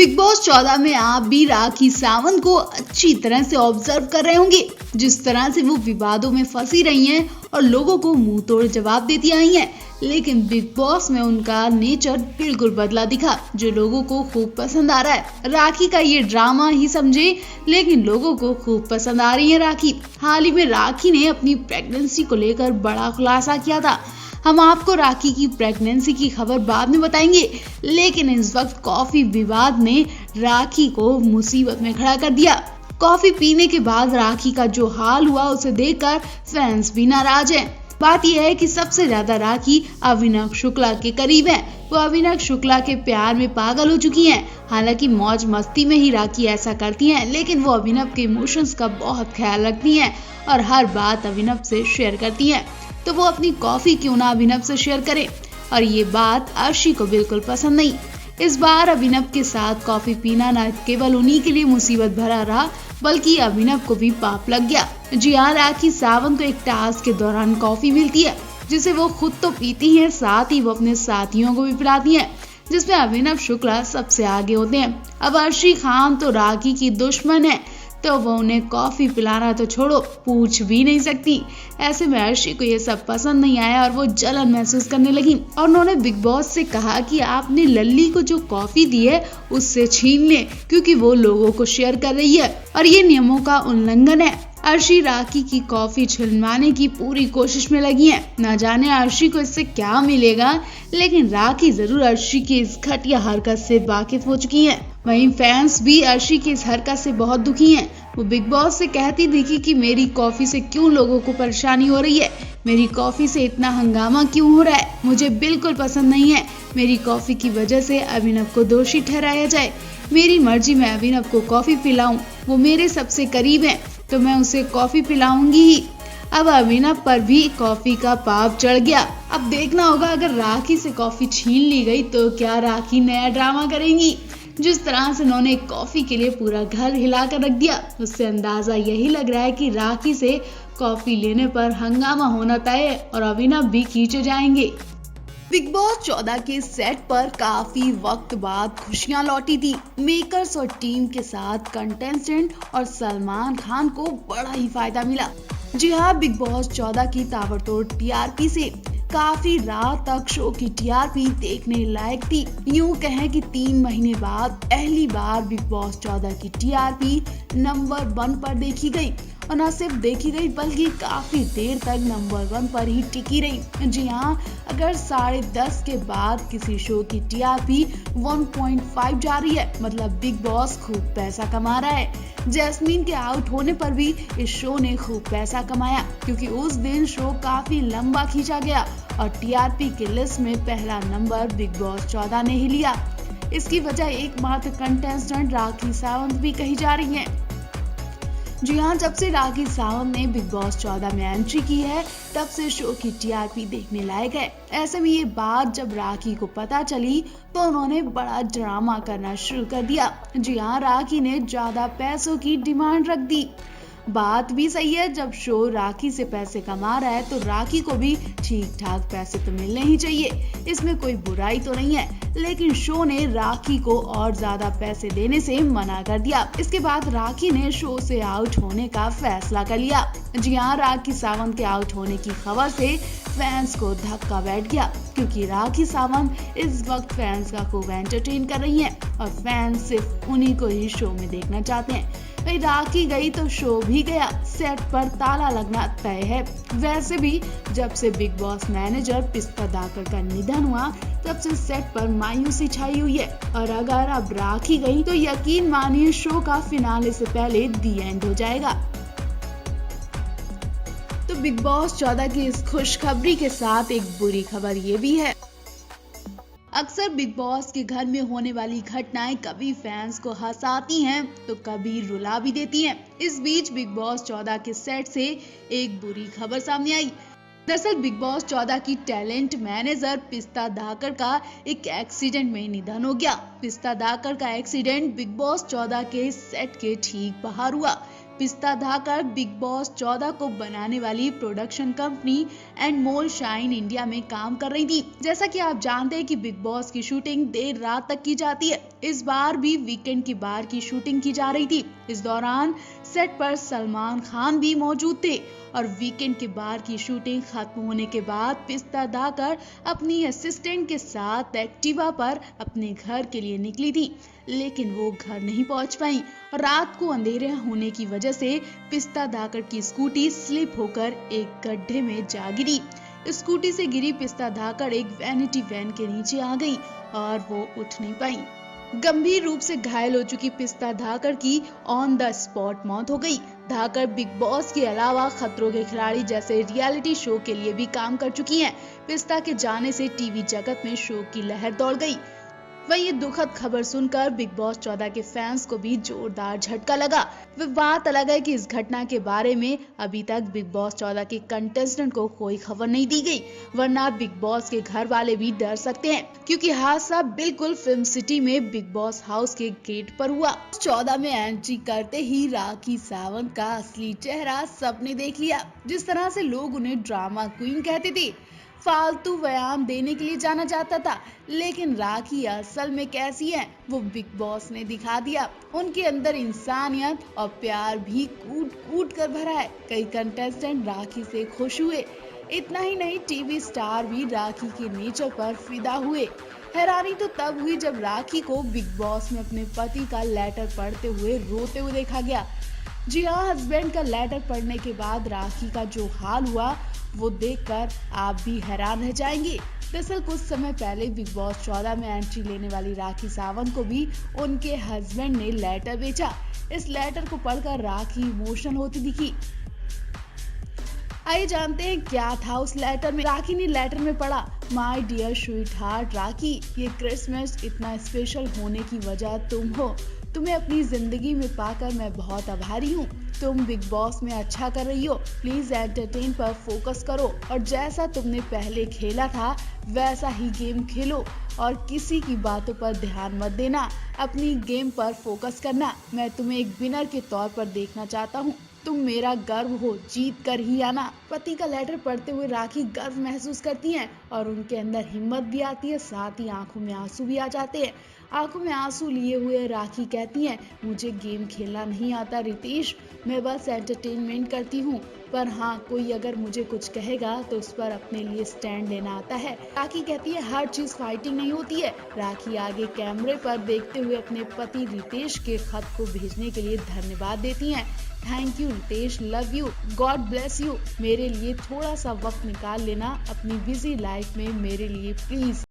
Big boss 14 में आप भी राखी सावंत को अच्छी तरह से ऑब्जर्व कर रहे होंगे। जिस तरह से वो विवादों में फंसी रही हैं और लोगों को मुंह तोड़ जवाब देती आई हैं, लेकिन बिग बॉस में उनका नेचर बिल्कुल बदला दिखा, जो लोगों को खूब पसंद आ रहा है। राखी का ये ड्रामा ही समझे, लेकिन लोगों को खूब पसंद आ रही है राखी। हाल ही में राखी ने अपनी प्रेगनेंसी को लेकर बड़ा खुलासा किया था। हम आपको राखी की प्रेगनेंसी की खबर बाद में बताएंगे, लेकिन इस वक्त कॉफी विवाद ने राखी को मुसीबत में खड़ा कर दिया। कॉफी पीने के बाद राखी का जो हाल हुआ उसे देखकर फैंस भी नाराज हैं। बात यह है कि सबसे ज्यादा राखी अभिनव शुक्ला के करीब है। वो अभिनव शुक्ला के प्यार में पागल हो चुकी हैं। हालांकि मौज मस्ती में ही राखी ऐसा करती हैं, लेकिन वो अभिनव के इमोशंस का बहुत ख्याल रखती हैं और हर बात अभिनव से शेयर करती हैं। तो वो अपनी कॉफी क्यों ना अभिनव से शेयर करे, और ये बात अर्शी को बिल्कुल पसंद नहीं। इस बार अभिनव के साथ कॉफी पीना न केवल उन्हीं के लिए मुसीबत भरा रहा, बल्कि अभिनव को भी पाप लग गया। जी हाँ, राखी सावंत को एक टास्क के दौरान कॉफी मिलती है, जिसे वो खुद तो पीती हैं, साथ ही वो अपने साथियों को भी पिलाती हैं, जिसमें अभिनव शुक्ला सबसे आगे होते हैं। अब अर्शी खान तो राखी की दुश्मन है, तो वो उन्हें कॉफी पिलाना तो छोड़ो, पूछ भी नहीं सकती। ऐसे में अर्शी को ये सब पसंद नहीं आया और वो जलन महसूस करने लगी और उन्होंने बिग बॉस से कहा कि आपने लल्ली को जो कॉफी दी है उससे छीन ले, क्योंकि वो लोगों को शेयर कर रही है और ये नियमों का उल्लंघन है। अर्शी राखी की कॉफी छिलवाने की पूरी कोशिश में लगी है। न जाने अर्शी को इससे क्या मिलेगा, लेकिन राखी जरूर अर्शी की इस घटिया हरकत से वाकिफ हो चुकी है। वहीं फैंस भी अर्शी की इस हरकत से बहुत दुखी हैं। वो बिग बॉस से कहती दिखी कि मेरी कॉफी से क्यों लोगों को परेशानी हो रही है, मेरी कॉफी से इतना हंगामा क्यों हो रहा है, मुझे बिल्कुल पसंद नहीं है। मेरी कॉफी की वजह से अभिनव को दोषी ठहराया जाए। मेरी मर्जी मैं अभिनव को कॉफी पिलाऊं, वो मेरे सबसे करीब है, तो मैं उसे कॉफी पिलाऊंगी ही। अब अभिनव पर भी कॉफी का पाप चढ़ गया। अब देखना होगा, अगर राखी से कॉफी छीन ली गई तो क्या राखी नया ड्रामा करेंगी। जिस तरह से उन्होंने कॉफी के लिए पूरा घर हिलाकर रख दिया, उससे अंदाजा यही लग रहा है कि राखी से कॉफी लेने पर हंगामा होना तय है और अभिनव भी खींचे जाएंगे। बिग बॉस 14 के सेट पर काफी वक्त बाद खुशियां लौटी थी। मेकर्स और टीम के साथ कंटेस्टेंट और सलमान खान को बड़ा ही फायदा मिला। जी हाँ, बिग बॉस 14 की ताबड़तोड़ टीआरपी से काफी रात तक शो की टीआरपी देखने लायक थी। यूं कहें कि 3 महीने बाद पहली बार बिग बॉस 14 की टीआरपी नंबर 1 पर देखी गई, और न सिर्फ देखी गई बल्कि काफी देर तक नंबर 1 पर ही टिकी रही। जी हाँ, अगर 10:30 के बाद किसी शो की टीआरपी 1.5 जा रही है, मतलब बिग बॉस खूब पैसा कमा रहा है। जैस्मीन के आउट होने पर भी इस शो ने खूब पैसा कमाया, क्योंकि उस दिन शो काफी लंबा खींचा गया और टीआरपी की लिस्ट में पहला नंबर बिग बॉस 14 ने ही लिया। इसकी वजह एकमात्र कंटेस्टेंट राखी सावंत भी कही जा रही है। जी हाँ, जब से राखी सावंत ने बिग बॉस 14 में एंट्री की है, तब से शो की टीआरपी देखने लायक है। ऐसे में ये बात जब राखी को पता चली तो उन्होंने बड़ा ड्रामा करना शुरू कर दिया। जी हाँ, राखी ने ज्यादा पैसों की डिमांड रख दी। बात भी सही है, जब शो राखी से पैसे कमा रहा है तो राखी को भी ठीक ठाक पैसे तो मिलने ही चाहिए, इसमें कोई बुराई तो नहीं है। लेकिन शो ने राखी को और ज्यादा पैसे देने से मना कर दिया। इसके बाद राखी ने शो से आउट होने का फैसला कर लिया। जी हाँ, राखी सावंत के आउट होने की खबर से फैंस को धक्का बैठ गया, क्योंकि राखी सावंत इस वक्त फैंस का खूब एंटरटेन कर रही हैं और फैंस सिर्फ उन्हीं को ही शो में देखना चाहते हैं। भाई राखी गई तो शो भी गया, सेट पर ताला लगना तय है। वैसे भी जब से बिग बॉस मैनेजर पिस्ता दाकर का निधन हुआ, तब से सेट पर मायूसी छाई हुई है, और अगर अब राखी गई तो यकीन मानिए शो का फिनाले से पहले दी एंड हो जाएगा। तो बिग बॉस 14 की इस खुशखबरी के साथ एक बुरी खबर ये भी है। अक्सर बिग बॉस के घर में होने वाली घटनाएं कभी फैंस को हंसाती हैं तो कभी रुला भी देती हैं। इस बीच बिग बॉस 14 के सेट से एक बुरी खबर सामने आई। दरअसल बिग बॉस 14 की टैलेंट मैनेजर पिस्ता दाकर का एक एक्सीडेंट में निधन हो गया। पिस्ता दाकर का एक्सीडेंट बिग बॉस 14 के सेट के ठीक बाहर हुआ। पिस्ता धाकड़ बिग बॉस 14 को बनाने वाली प्रोडक्शन कंपनी एंडमोल शाइन इंडिया में काम कर रही थी। जैसा कि आप जानते हैं कि बिग बॉस की शूटिंग देर रात तक की जाती है। इस बार भी वीकेंड की बार की शूटिंग की जा रही थी। इस दौरान सेट पर सलमान खान भी मौजूद थे और वीकेंड के बार की शूटिंग खत्म होने के बाद पिस्ता धाकड़ अपनी असिस्टेंट के साथ एक्टिवा पर अपने घर के लिए निकली थी, लेकिन वो घर नहीं पहुंच पाई और रात को अंधेरे होने की वजह से पिस्ता धाकड़ की स्कूटी स्लिप होकर एक गड्ढे में जा गिरी। स्कूटी से गिरी पिस्ता धाकड़ एक वैनिटी वैन के नीचे आ गई और वो उठ नहीं पाई। गंभीर रूप से घायल हो चुकी पिस्ता धाकड़ की ऑन द स्पॉट मौत हो गई। धाकड़ बिग बॉस के अलावा खतरों के खिलाड़ी जैसे रियलिटी शो के लिए भी काम कर चुकी हैं। पिस्ता के जाने से टीवी जगत में शोक की लहर दौड़ गई। वही ये दुखद खबर सुनकर बिग बॉस 14 के फैंस को भी जोरदार झटका लगा। वह बात अलग है कि इस घटना के बारे में अभी तक बिग बॉस 14 के कंटेस्टेंट को कोई खबर नहीं दी गई, वरना बिग बॉस के घर वाले भी डर सकते हैं, क्योंकि हादसा बिल्कुल फिल्म सिटी में बिग बॉस हाउस के गेट पर हुआ। 14 में एंट्री करते ही राखी सावंत का असली चेहरा सबने देख लिया। जिस तरह से लोग उन्हें ड्रामा क्वीन कहते थे, फालतू बयान देने के लिए जाना जाता था, लेकिन राखी असल में कैसी है वो बिग बॉस ने दिखा दिया। उनके अंदर इंसानियत और प्यार भी कूट कूट कर भरा है। कई कंटेस्टेंट राखी से खुश हुए। इतना ही नहीं, टीवी स्टार भी राखी के नेचर पर फिदा हुए। हैरानी तो तब हुई जब राखी को बिग बॉस में अपने पति का लेटर पढ़ते हुए रोते हुए देखा गया। जी हाँ, हस्बैंड का लेटर पढ़ने के बाद राखी का जो हाल हुआ वो देखकर आप भी हैरान रह जाएंगे। दरअसल कुछ समय पहले बिग बॉस 14 में एंट्री लेने वाली राखी सावंत को भी उनके हस्बैंड ने लेटर भेजा। इस लेटर को पढ़कर राखी इमोशनल होती दिखी। आइए जानते हैं क्या था उस लेटर में। राखी ने लेटर में पढ़ा, माय डियर स्वीट हार्ट राखी, ये क्रिसमस इतना स्पेशल होने की वजह तुम हो। तुम्हें अपनी जिंदगी में पाकर मैं बहुत आभारी हूँ। तुम बिग बॉस में अच्छा कर रही हो, प्लीज एंटरटेन पर फोकस करो और जैसा तुमने पहले खेला था वैसा ही गेम खेलो और किसी की बातों पर ध्यान मत देना, अपनी गेम पर फोकस करना। मैं तुम्हें एक विनर के तौर पर देखना चाहता हूँ, तुम मेरा गर्व हो, जीत कर ही आना। पति का लेटर पढ़ते हुए राखी गर्व महसूस करती हैं और उनके अंदर हिम्मत भी आती है, साथ ही आंखों में आंसू भी आ जाते हैं। आंखों में आंसू लिए हुए राखी कहती हैं, मुझे गेम खेलना नहीं आता रितेश, मैं बस एंटरटेनमेंट करती हूँ, पर हाँ कोई अगर मुझे कुछ कहेगा तो उस पर अपने लिए स्टैंड लेना आता है। राखी कहती है हर चीज फाइटिंग नहीं होती है। राखी आगे कैमरे पर देखते हुए अपने पति रितेश के खत को भेजने के लिए धन्यवाद देती हैं। Thank you Ritesh, love you, God bless you. मेरे लिए थोड़ा सा वक्त निकाल लेना अपनी बिजी लाइफ में मेरे लिए प्लीज।